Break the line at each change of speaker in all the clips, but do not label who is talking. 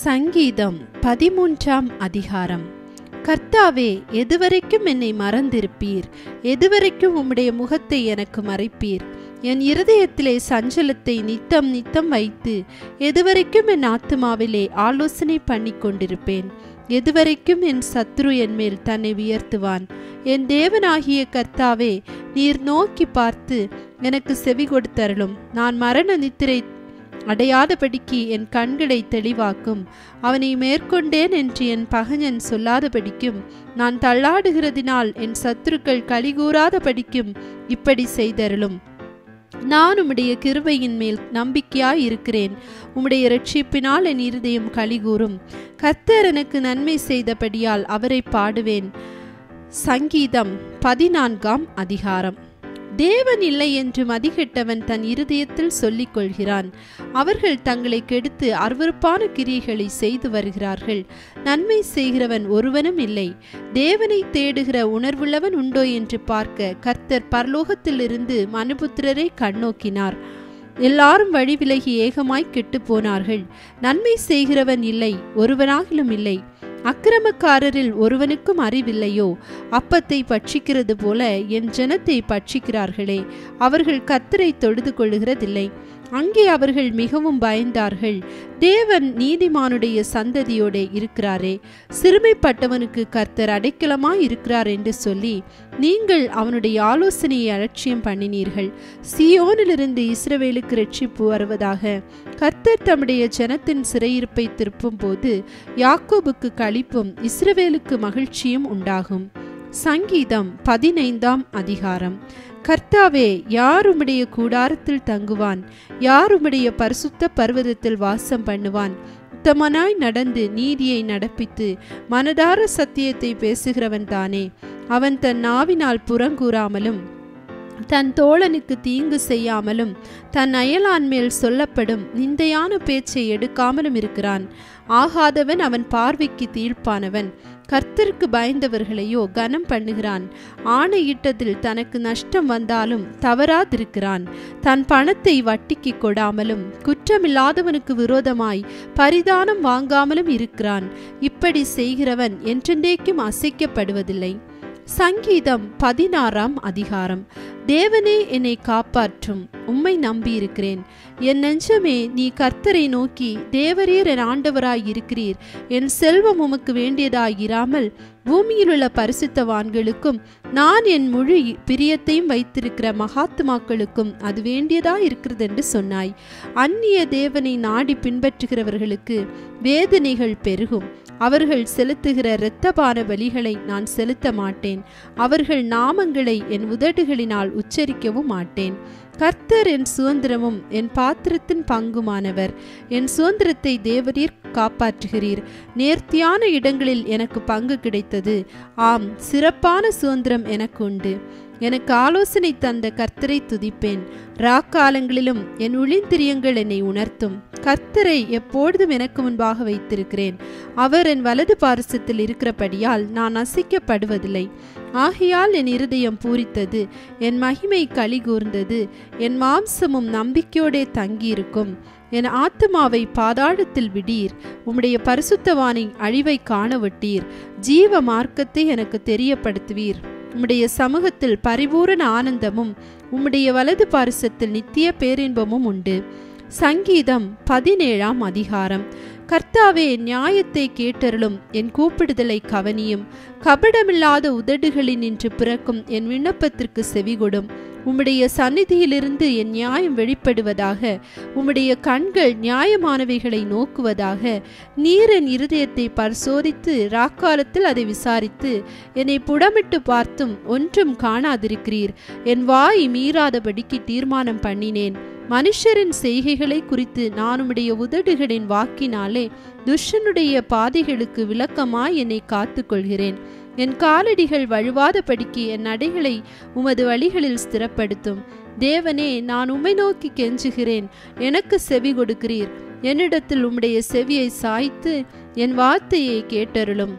சங்கீதம் 13ஆம் அதிகாரம். கர்த்தாவே, எதுவரைக்கும் என்னை மறந்திருப்பீர்? எதுவரைக்கும் உம்முடைய முகத்தை எனக்கு மறைப்பீர்? என் இருதயத்திலே சஞ்சலத்தை நித்தம் நித்தம் வைத்து எதுவரைக்கும் என் ஆத்துமாவிலே ஆலோசனை பண்ணி கொண்டிருப்பேன்? எதுவரைக்கும் என் சத்ரு என் மேல் தன்னை உயர்த்துவான்? என் தேவனாகிய கர்த்தாவே, நீர் நோக்கி பார்த்து எனக்கு செவி கொடுத்தருளும். நான் மரண நித்திரை அடையாதபடிக்கு என் கண்களை தெளிவாக்கும். அவனை மேற்கொண்டேன் என்று என் பகைஞன் சொல்லாதபடிக்கும், நான் தள்ளாடுகிறதினால் என் சத்துருக்கள் கலிகூறாதபடிக்கும் இப்படி செய்தருளும். நான் உம்முடைய கிருபையின் மேல் நம்பிக்கையாய் இருக்கிறேன். உம்முடைய இரட்சிப்பினால் என் இருதயம் கலிகூறும். கர்த்தர் எனக்கு நன்மை செய்தபடியால் அவரை பாடுவேன். சங்கீதம் 14ஆம் அதிகாரம். தேவன் இல்லை என்று மதிகெட்டவன் தன் இருதயத்தில் சொல்லிக் கொள்கிறான். அவர்கள் தங்களை கெடுத்து அருவருப்பான கிரியைகளை செய்து வருகிறார்கள். நன்மை செய்கிறவன் ஒருவனும் இல்லை. தேவனை தேடுகிற உணர்வுள்ளவன் உண்டோ என்று பார்க்க கர்த்தர் பரலோகத்திலிருந்து மனுபுத்திரரை கண்ணோக்கினார். எல்லாரும் வழி விலகி ஏகமாய் கெட்டு போனார்கள். நன்மை செய்கிறவன் இல்லை, ஒருவனாகிலும் இல்லை. அக்கிரமக்காரரில் ஒருவனுக்கும் அறிவில்லையோ? அப்பத்தை பட்சிக்கிறது போல என் ஜனத்தை பட்சிக்கிறார்களே. அவர்கள் கர்த்தரை தொழுது கொள்ளுகிறதில்லை. அங்கே அவர்கள் மிகவும் பயந்தார்கள். தேவன் நீதிமானுடைய சந்ததியோட இருக்கிறாரே. சிறுமைப்பட்டவனுக்கு கர்த்தர் அடைக்கலமாய் இருக்கிறார் என்று சொல்லி நீங்கள் அவனுடைய ஆலோசனையை அலட்சியம் பண்ணினீர்கள். சீயோனிலிருந்து இஸ்ரவேலுக்கு இரட்சிப்பு வருவதாக. கர்த்தர் தம்முடைய ஜனத்தின் சிறையிருப்பை திருப்பும் போது யாக்கோபுக்கு களிப்பும் இஸ்ரவேலுக்கு மகிழ்ச்சியும் உண்டாகும். சங்கீதம் 15ஆம் அதிகாரம். கர்த்தாவே, யார் உம்முடைய கூடாரத்தில் தங்குவான்? யார் உம்முடைய பரிசுத்த பர்வதத்தில் வாசம் பண்ணுவான்? உத்தமனாய் நடந்து நீதியை நடப்பித்து மனதார சத்தியத்தை பேசுகிறவன் தானே. அவன் தன் நாவினால் புறங்கூறாமலும் தன் தோழனுக்கு தீங்கு செய்யாமலும் தன் அயலான் மேல் சொல்லப்படும் நிந்தையான பேச்சை எடுக்காமலும் இருக்கிறான். ஆகாதவன் அவன் பார்வைக்கு தீர்ப்பானவன். கர்த்தருக்கு பயந்தவர்களையோ கனம் பண்ணுகிறான். ஆணையிட்டதில் தனக்கு நஷ்டம் வந்தாலும் தவறாதிருக்கிறான். தன் பணத்தை வட்டிக்கு கொடாமலும் குற்றமில்லாதவனுக்கு விரோதமாய் பரிதானம் வாங்காமலும் இருக்கிறான். இப்படி செய்கிறவன் என்றென்றைக்கும் அசைக்கப்படுவதில்லை. சங்கீதம் 16ஆம் அதிகாரம். தேவனே, என்னை காப்பாற்றும். உம்மை நம்பியிருக்கிறேன். என் நெஞ்சமே, நீ கர்த்தரை நோக்கி, தேவரீர் என் ஆண்டவராய் இருக்கிறீர். என் செல்வம் உமக்கு வேண்டியதாயிராமல் பூமியிலுள்ள பரிசுத்தவான்களுக்கும் நான் என் முழு பிரியத்தையும் வைத்திருக்கிற மகாத்மாக்களுக்கும் அது வேண்டியதாய் இருக்கிறது என்று சொன்னாய். அந்நிய தேவனை நாடி பின்பற்றுகிறவர்களுக்கு வேதனைகள் பெருகும். அவர்கள் செலுத்துகிற இரத்தபான பலிகளை நான் செலுத்த மாட்டேன். அவர்கள் நாமங்களை என் உதடுகளினால் உச்சரிக்கவும் மாட்டேன். கர்த்தர் என் சுதந்திரமும் என் பாத்திரத்தின் பங்குமானவர். என் சுதந்திரத்தை தேவரீர் காப்பாற்றுகிறீர். நேர்த்தியான இடங்களில் எனக்கு பங்கு கிடைத்தது. ஆம், சிறப்பான சுதந்திரம் எனக்கு உண்டு. எனக்கு ஆலோசனை தந்த கர்த்தரை துதிப்பேன். ராக்காலங்களிலும் என் ஒளிந்திரியங்கள் என்னை உணர்த்தும். கர்த்தரை எப்பொழுதும் எனக்கு முன்பாக வைத்திருக்கிறேன். அவர் என் வலது பாரிசத்தில் இருக்கிறபடியால் நான் அசைக்கப்படுவதில்லை. ஆகையால் என் இருதயம் பூரித்தது, என் மகிமை களிகூர்ந்தது. என் மாம்சமும் நம்பிக்கையோடே தங்கியிருக்கும். என் ஆத்துமாவை பாதாளத்தில் விடீர். உம்முடைய பரிசுத்தவானின் அழிவை காணவிட்டீர். ஜீவ மார்க்கத்தை எனக்கு தெரியப்படுத்துவீர். உம்முடைய சமூகத்தில் பரிபூரண ஆனந்தமும் உம்முடைய வலது பாரிசத்தில் நித்திய பேரின்பமும் உண்டு. சங்கீதம் 17ஆம் அதிகாரம். கர்த்தாவே, நியாயத்தை கேட்டருளும். என் கூப்பிடுதலை கவனியும். கபடமில்லாத உதடுகளில் நின்று பிறக்கும் என் விண்ணப்பத்திற்கு செவிகொடும். உம்முடைய சந்நிதியிலிருந்து என் நியாயம் வெளிப்படுவதாக. உம்முடைய கண்கள் நியாயமானவைகளை நோக்குவதாக. நீர் என் இருதயத்தை பரிசோதித்து ராக்காலத்தில் அதை விசாரித்து என்னை புடமிட்டு பார்த்தும் ஒன்றும் காணாதிருக்கிறீர். என் வாய் மீறாதபடிக்கு தீர்மானம் பண்ணினேன். மனுஷரின் செய்கைகளை குறித்து நான் உம்முடைய உதடுகளின் வாக்கினாலே துஷ்டனுடைய பாதைகளுக்கு விலக்கமாய் என்னை காத்து கொள்கிறேன். என் காலடிகள் வழுவாதபடிக்கு என் நடைகளை உமது வழிகளில் ஸ்திரப்படுத்தும். தேவனே, நான் உம்மை நோக்கி கெஞ்சுகிறேன். எனக்கு செவி கொடுக்கிறீர். என்னிடத்தில் உம்முடைய செவியை சாய்த்து என் வார்த்தையை கேட்டருளும்.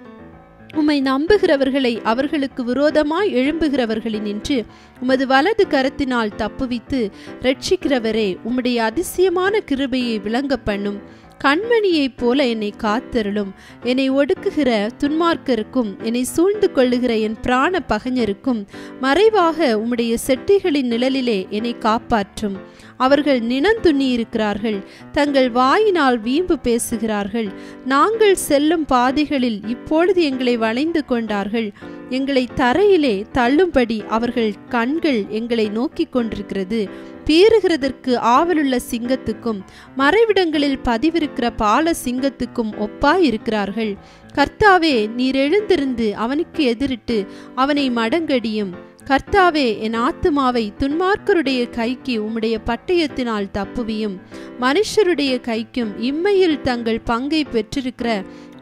உம்மை நம்புகிறவர்களை அவர்களுக்கு விரோதமாய் எழும்புகிறவர்களினின்று உமது வலது கரத்தினால் தப்புவித்து இரட்சிக்கிறவரே, உம்முடைய அதிசயமான கிருபையை விளங்க பண்ணும். கண்மணியைப் போல என்னை காத்தருளும். என்னை ஒடுக்குகிற துன்மார்க்கருக்கும் என்னை சூழ்ந்து கொள்ளுகிற என் பிராண பகைஞருக்கும் மறைவாக உம்முடைய செட்டிகளின் நிழலிலே என்னை காப்பாற்றும். அவர்கள் நினந்துண்ணியிருக்கிறார்கள், தங்கள் வாயினால் வீம்பு பேசுகிறார்கள். நாங்கள் செல்லும் பாதைகளில் இப்பொழுது எங்களை வளைந்து கொண்டார்கள். எங்களை தரையிலே தள்ளும்படி அவர்கள் கண்கள் எங்களை நோக்கி கொண்டிருக்கிறது. பீறுகிறதற்கு ஆவலுள்ள சிங்கத்துக்கும் மறைவிடங்களில் பதிவிருக்கிற பால சிங்கத்துக்கும் ஒப்பாயிருக்கிறார்கள். கர்த்தாவே, நீர் எழுந்திருந்து அவனுக்கு எதிரிட்டு அவனை மடங்கடியும். கர்த்தாவே, என் ஆத்துமாவை துன்மார்க்கருடைய கைக்கு உம்முடைய பட்டயத்தினால் தப்புவியும். மனுஷருடைய கைக்கும் இம்மையில் தங்கள் பங்கை பெற்றிருக்கிற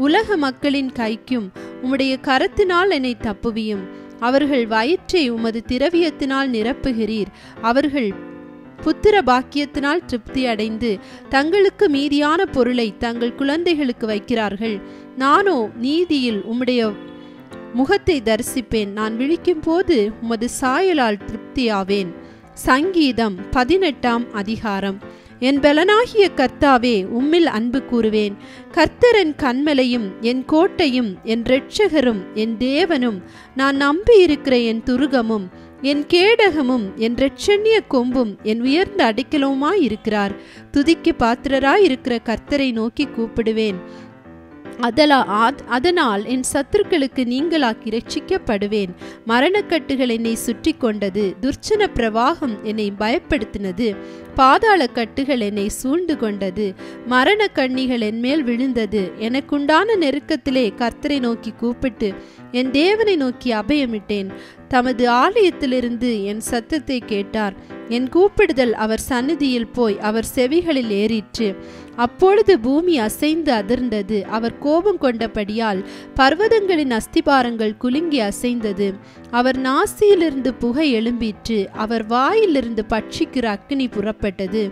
உலக மக்களின் கைக்கும் உம்முடைய கரத்தினால் என்னை தப்புவியும். அவர்கள் வயிற்றை உமது திரவியத்தினால் நிரப்புகிறீர். அவர்கள் புத்திர பாக்கியத்தினால் திருப்தி அடைந்து தங்களுக்கு மீதியான பொருளை தங்கள் குழந்தைகளுக்கு வைக்கிறார்கள். நானோ நீதியில் உம்முடைய முகத்தை தரிசிப்பேன். நான் விழிக்கும் போது உமது சாயலால் திருப்தியாவேன். சங்கீதம் 18ஆம் அதிகாரம். என் பலனாகிய கர்த்தாவே, உம்மில் அன்பு கூறுவேன். கர்த்தர் என் கன்மலையும் என் கோட்டையும் என் இரட்சகரும் என் தேவனும் நான் நம்பியிருக்கிற என் துருகமும் என் கேடகமும் என் இரட்சண்ய கொம்பும் என் உயர்ந்த அடைக்கலவுமாயிருக்கிறார். துதிக்கு பாத்திரராயிருக்கிற கர்த்தரை நோக்கி கூப்பிடுவேன். அதனால் என் சத்துருக்களுக்கு நீங்களாக்கி இரட்சிக்கப்படுவேன். மரணக்கட்டுகள் என்னை சுற்றி கொண்டது. துர்ச்சன பிரவாகம் என்னை பயப்படுத்தினது. பாதாள கட்டுகள் என்னை சூழ்ந்து கொண்டது. மரண கண்ணிகள் என்மேல் விழுந்தது. எனக்குண்டான நெருக்கத்திலே கர்த்தரை நோக்கி கூப்பிட்டு என் தேவனை நோக்கி அபயமிட்டேன். தமது ஆலயத்திலிருந்து என் சத்தத்தை கேட்டார். என் கூப்பிடுதல் அவர் சந்நிதியில் போய் அவர் செவிகளில் ஏறிற்று. அப்பொழுது பூமி அசைந்து அதிர்ந்தது. அவர் கோபம் கொண்டபடியால் பர்வதங்களின் அஸ்திபாரங்கள் குலுங்கி அசைந்தது. அவர் நாசியிலிருந்து புகை எழும்பிற்று. அவர் வாயிலிருந்து பட்சிக்கிற அக்கினி புறப்பட்டது.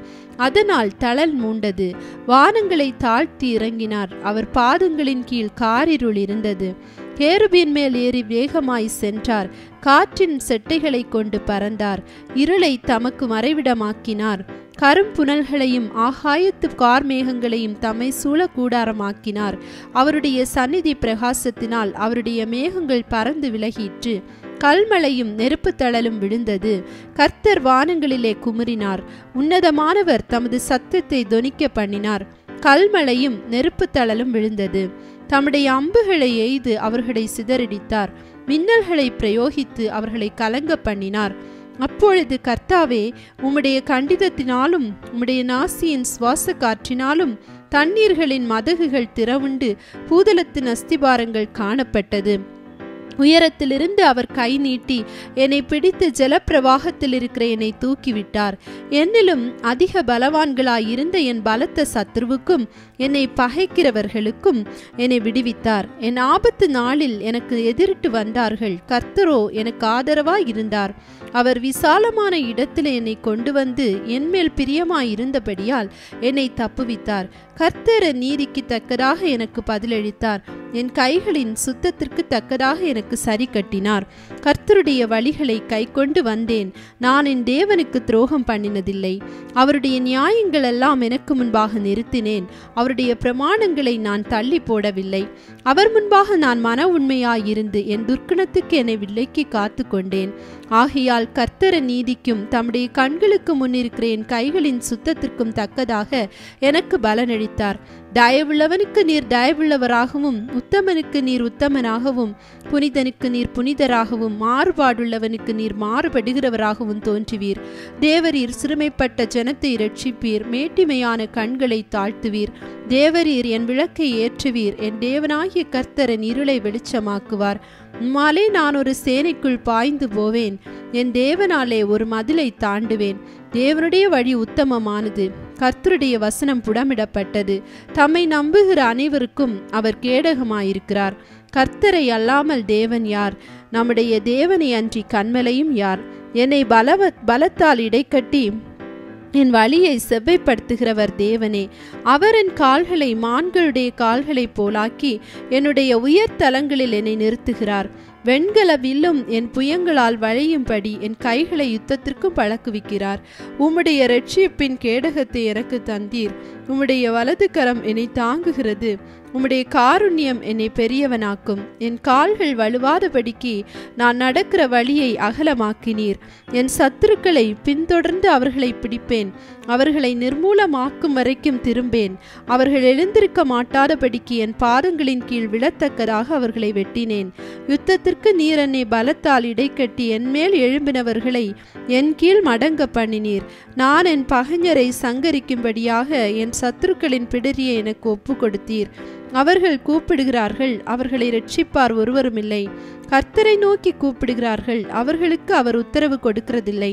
அதனால் தழல் மூண்டது. வானங்களை தாழ்த்தி இறங்கினார். அவர் பாதங்களின் கீழ் காரிருள் இருந்தது. கேருபின் மேல் ஏறி வேகமாய் சென்றார். காற்றின் செட்டைகளை கொண்டு பறந்தார். இருளை தமக்கு மறைவிடமாக்கினார். கரும்புனல்களையும் ஆகாயத்து கார்மேகங்களையும் தம்மை சூழ கூடாரமாக்கினார். அவருடைய சந்நிதி பிரகாசத்தினால் அவருடைய மேகங்கள் பறந்து விலகிற்று. கல்மழையும் நெருப்பு தழலும் விழுந்தது. கர்த்தர் வானங்களிலே குமுறினார். உன்னதமானவர் தமது சத்தத்தை தொனிக்க பண்ணினார். கல்மழையும் நெருப்பு தழலும் விழுந்தது. தம்முடைய அம்புகளை எய்து அவர்களை சிதறடித்தார். மின்னல்களை பிரயோகித்து அவர்களை கலங்க பண்ணினார். அப்பொழுது கர்த்தாவே, உம்முடைய கண்டிதத்தினாலும் உம்முடைய நாசியின் சுவாச காற்றினாலும் தண்ணீர்களின் மதகுகள் திறவுண்டு பூதலத்தின் அஸ்திபாரங்கள் காணப்பட்டது. உயரத்திலிருந்து அவர் கை நீட்டி என்னை பிடித்து ஜலப்பிரவாகத்தில் இருக்கிற என்னை தூக்கிவிட்டார். என்னிலும் அதிக பலவான்களாயிருந்த என் பலத்த சத்ருவுக்கும் என்னை பகைக்கிறவர்களுக்கும் என்னை விடுவித்தார். என் ஆபத்து நாளில் எனக்கு எதிரிட்டு வந்தார்கள். கர்த்தரோ எனக்கு ஆதரவாய் இருந்தார். அவர் விசாலமான இடத்தில் என்னை கொண்டு வந்து என்மேல் பிரியமாயிருந்தபடியால் என்னை தப்புவித்தார். கர்த்தர் நீதிக்கு தக்கதாக எனக்கு பதிலளித்தார். என் கைகளின் சுத்தத்திற்கு தக்கதாக எனக்கு சரி கட்டினார். கர்த்தருடைய வழிகளை கை கொண்டு வந்தேன். நான் என் தேவனுக்கு துரோகம் பண்ணினதில்லை. அவருடைய நியாயங்கள் எல்லாம் எனக்கு முன்பாக நிறுத்தினேன். அவருடைய பிரமாணங்களை நான் தள்ளி போடவில்லை. அவர் முன்பாக நான் மன உண்மையாயிருந்து என் துர்க்குணத்துக்கு என்னை விலக்கி காத்து கொண்டேன். ஆகையால் கர்த்தர நீதிக்கும் தம்முடைய கண்களுக்கு முன்னிருக்கிற என் கைகளின் சுத்தத்திற்கும் தக்கதாக எனக்கு பலனளித்தார். தயவுள்ளவனுக்கு நீர் தயவுள்ளவராகவும் உத்தமனுக்கு நீர் உத்தமனாகவும் புனிதனுக்கு நீர் புனிதராகவும் மாறுபாடுள்ளவனுக்கு நீர் மாறுபடுகிறவராகவும் தோன்றுவீர். தேவரீர் சிறுமைப்பட்ட ஜனத்தை இரட்சிப்பீர். மேட்டிமையான கண்களை தாழ்த்துவீர். தேவரீர் என் விளக்கை ஏற்றுவீர். என் தேவனாகிய கர்த்தரன் இருளை வெளிச்சமாக்குவார். உம்மாலே நான் ஒரு சேனைக்குள் பாய்ந்து போவேன். என் தேவனாலே ஒரு மதிலை தாண்டுவேன். தேவனுடைய வழி உத்தமமானது. கர்த்தருடைய வசனம் புடமிடப்பட்டது. தம்மை நம்புகிற அனைவருக்கும் அவர் கேடகமாயிருக்கிறார். கர்த்தரை அல்லாமல் தேவன் யார்? நம்முடைய தேவனை அன்றி கன்மலையும் யார்? என்னை பலத்தால் இடைக்கட்டி என் வழியை செவ்வைப்படுத்துகிறவர் தேவனே. அவர் என் கால்களை மான்களுடைய கால்களைப் போலாக்கி என்னுடைய உயர் தலங்களில் என்னை நிறுத்துகிறார். வெண்கல வில்லும் என் புயங்களால் வளையும்படி என் கைகளை யுத்தத்திற்கும் பழக்குவிக்கிறார். உம்முடைய இரட்சிப்பின் கேடகத்தை எனக்கு தந்தீர். உம்முடைய வலது கரம் என்னை தாங்குகிறது. உம்முடைய காருண்யம் என்னை பெரியவனாக்கும். என் கால்கள் வலுவாதபடிக்கு நான் நடக்கிற வழியை அகலமாக்கினீர். என் சத்துருக்களை பின்தொடர்ந்து அவர்களை பிடிப்பேன். அவர்களை நிர்மூலமாக்கும் வரைக்கும் திரும்பேன். அவர்கள் எழுந்திருக்க மாட்டாதபடிக்கு என் பாதங்களின் கீழ் விழத்தக்கதாக அவர்களை வெட்டினேன். யுத்தத்திற்கு நீர் என்னை பலத்தால் இடைக்கட்டி என்மேல் எழும்பினவர்களை என் கீழ் மடங்க பண்ணினீர். நான் என் பகைஞரை சங்கரிக்கும்படியாக என் சத்துருக்களின் பிடரியை எனக்கு ஒப்பு கொடுத்தீர். அவர்கள் கூப்பிடுகிறார்கள், அவர்களை இரட்சிப்பார் ஒருவருமில்லை. கர்த்தரை நோக்கி கூப்பிடுகிறார்கள், அவர்களுக்கு அவர் உத்தரவு கொடுக்கிறதில்லை.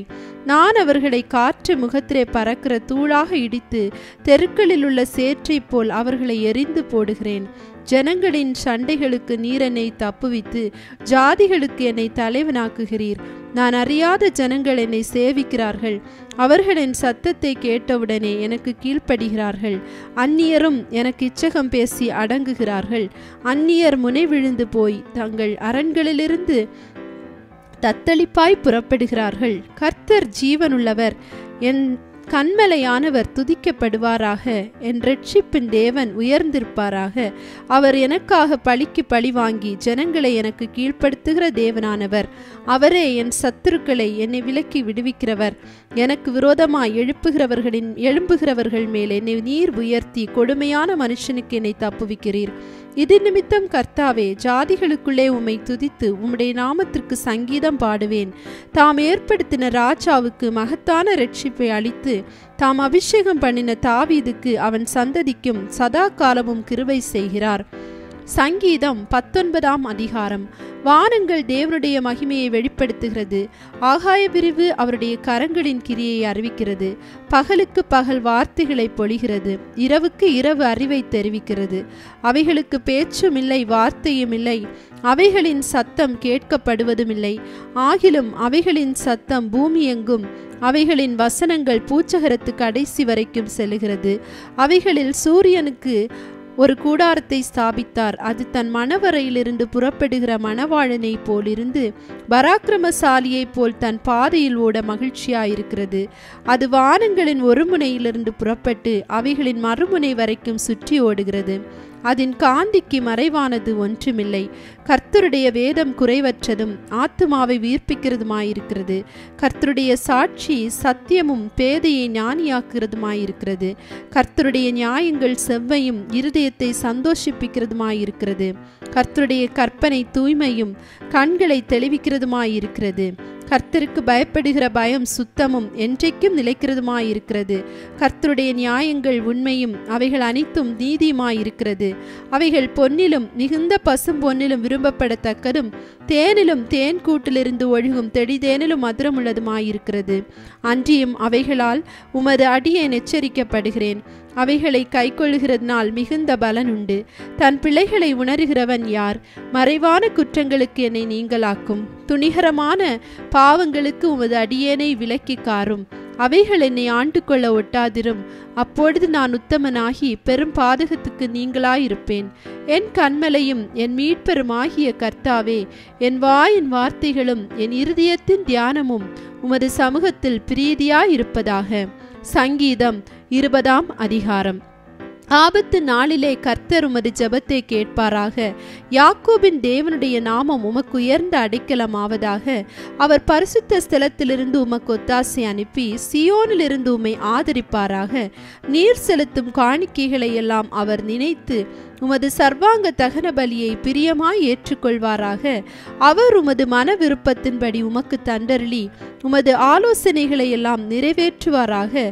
நான் அவர்களை காற்று முகத்திலே பறக்கிற தூளாக இடித்து தெருக்களில் உள்ள சேற்றைப் போல் அவர்களை எரிந்து போடுகிறேன். ஜனங்களின் சண்டைகளுக்கு நீர் என்னை தப்புவித்து ஜாதிகளுக்கு என்னை தலைவனாக்குகிறீர். நான் அறியாத ஜனங்கள் என்னை சேவிக்கிறார்கள். அவர்கள் என் சத்தத்தை கேட்டவுடனே எனக்கு கீழ்ப்படுகிறார்கள். அந்நியரும் எனக்கு இச்சகம் பேசி அடங்குகிறார்கள். அந்நியர் முனை விழுந்து போய் தங்கள் அரண்களிலிருந்து தத்தளிப்பாய் புறப்படுகிறார்கள். கர்த்தர் ஜீவனுள்ளவர். என் கண்மலையானவர் துதிக்கப்படுவாராக. என் இரட்சிப்பின் தேவன் உயர்ந்திருப்பாராக. அவர் எனக்காக பழிக்கு பழி வாங்கி ஜனங்களை எனக்கு கீழ்ப்படுத்துகிற தேவனானவர். அவரே என் சத்துருக்களை என்னை விலக்கி விடுவிக்கிறவர். எனக்கு விரோதமாய் எழும்புகிறவர்கள் மேல் என்னை நீர் உயர்த்தி கொடுமையான மனுஷனுக்கு என்னை தப்புவிக்கிறீர். இது நிமித்தம் கர்த்தாவே, ஜாதிகளுக்குள்ளே உம்மை துதித்து உம்முடைய நாமத்திற்கு சங்கீதம் பாடுவேன். தாம் ஏற்படுத்தின ராஜாவுக்கு மகத்தான இரட்சிப்பை அளித்து தாம் அபிஷேகம் பண்ணின தாவீதுக்கு அவன் சந்ததிக்கும் சதா காலமும் கிருபை செய்கிறார். சங்கீதம் 19ஆம் அதிகாரம். வானங்கள் தேவனுடைய மகிமையை வெளிப்படுத்துகிறது. ஆகாய விரிவு அவருடைய கரங்களின் கிரியை அறிவிக்கிறது. பகலுக்கு பகல் வார்த்தைகளை பொழிகிறது. இரவுக்கு இரவு அறிவை தெரிவிக்கிறது. அவைகளுக்கு பேச்சும் இல்லை, வார்த்தையும் இல்லை. அவைகளின் சத்தம் கேட்கப்படுவதுமில்லை. ஆகிலும் அவைகளின் சத்தம் பூமி எங்கும், அவைகளின் வசனங்கள் பூச்சகரத்து கடைசி வரைக்கும் செல்லுகிறது. அவைகளில் சூரியனுக்கு ஒரு கூடாரத்தை ஸ்தாபித்தார். அது தன் மணவரையிலிருந்து புறப்படுகிற மணவாளனை போல் இருந்து பராக்கிரமசாலியை போல் தன் பாதையில் ஓட மகிழ்ச்சியாயிருக்கிறது. அது வானங்களின் ஒரு முனையிலிருந்து புறப்பட்டு அவைகளின் மறுமுனை வரைக்கும் சுற்றி ஓடுகிறது. அதன் காந்திக்கு மறைவானது ஒன்றுமில்லை. கர்த்தருடைய வேதம் குறைவற்றதும் ஆத்துமாவை உயிர்ப்பிக்கிறதுமாயிருக்கிறது. கர்த்தருடைய சாட்சி சத்தியமும் பேதையை ஞானியாக்குறதுமாயிருக்கிறது. கர்த்தருடைய நியாயங்கள் செவ்வையும் இருதயத்தை சந்தோஷிப்பிக்கிறதுமாயிருக்கிறது. கர்த்தருடைய கற்பனை தூய்மையும் கண்களை தெளிவிக்கிறதுமாயிருக்கிறது. கர்த்தருக்கு பயப்படுகிற பயம் சுத்தமும் என்றைக்கும் நிலைக்கிறதுமாயிருக்கிறது. கர்த்தருடைய நியாயங்கள் உண்மையும் அவைகள் அனைத்தும் நீதியுமாயிருக்கிறது. அவைகள் பொன்னிலும் மிகுந்த பசும் பொன்னிலும் விரும்பப்படத்தக்கதும் தேனிலும் தேன் கூட்டிலிருந்து ஒழுகும் தெளிதேனிலும் மதுரமுள்ளதுமாயிருக்கிறது. அன்றியும் அவைகளால் உமது அடியேன் எச்சரிக்கப்படுகிறேன். அவைகளை கைக்கொள்ளுகிறதுனால் மிகுந்த பலன் உண்டு. தன் பிள்ளைகளை உணர்கிறவன் யார்? மறைவான குற்றங்களுக்கு என்னை நீங்களாக்கும். துணிகரமான பாவங்களுக்கு உமது அடியேனை விலக்கி காரும். அவைகள் என்னை ஆண்டு கொள்ள ஒட்டாதிரும். அப்பொழுது நான் உத்தமனாகி பெரும் பாதகத்துக்கு நீங்களாயிருப்பேன். என் கண்மலையும் என் மீட்பெருமாகிய கர்த்தாவே, என் வாயின் வார்த்தைகளும் என் இருதயத்தின் தியானமும் உமது சமூகத்தில் பிரீதியாயிருப்பதாக. சங்கீதம் 20ஆம் அதிகாரம். ஆபத்து நாளிலே கர்த்தர் உமது ஜெபத்தை கேட்பாராக. யாக்கோபின் தேவனுடைய நாமம் உமக்கு உயர்ந்த அடைக்கலமாவதாக. அவர் பரிசுத்த ஸ்தலத்திலிருந்து உமக்கு ஒத்தாசை அனுப்பி சியோனிலிருந்து உம்மை ஆதரிப்பாராக. நீர் செலுத்தும் காணிக்கைகளை எல்லாம் அவர் நினைத்து உமது சர்வாங்க தகன பலியை பிரியமாய் ஏற்றுக்கொள்வாராக. அவர் உமது மன விருப்பத்தின்படி உமக்கு தண்டருளி உமது ஆலோசனைகளை எல்லாம் நிறைவேற்றுவாராக.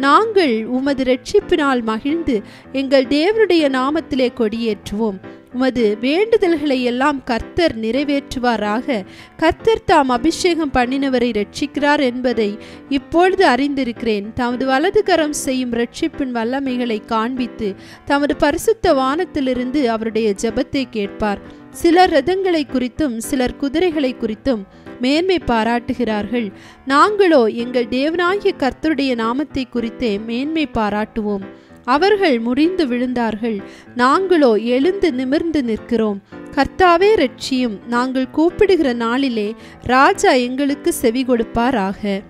நாங்கள் உமது இரட்சிப்பினால் மகிழ்ந்து எங்கள் தேவனுடைய நாமத்திலே கொடியேற்றுவோம். உமது வேண்டுதல்களை எல்லாம் கர்த்தர் நிறைவேற்றுவாராக. கர்த்தர் தாம் அபிஷேகம் பண்ணினவரை இரட்சிக்கிறார் என்பதை இப்பொழுது அறிந்திருக்கிறேன். தமது வலது கரம் செய்யும் இரட்சிப்பின் வல்லமைகளை காண்பித்து தமது பரிசுத்த வானத்திலிருந்து அவருடைய ஜெபத்தை கேட்பார். சிலர் ரதங்களை குறித்தும் சிலர் குதிரைகளை குறித்தும் மேன்மை பாராட்டுகிறார்கள். நாங்களோ எங்கள் தேவனாகிய கர்த்தருடைய நாமத்தை குறித்தே மேன்மை பாராட்டுவோம். அவர்கள் முறிந்து விழுந்தார்கள், நாங்களோ எழுந்து நிமிர்ந்து நிற்கிறோம். கர்த்தாவே இரட்சியும். நாங்கள் கூப்பிடுகிற நாளிலே ராஜா எங்களுக்கு செவி கொடுப்பாராக.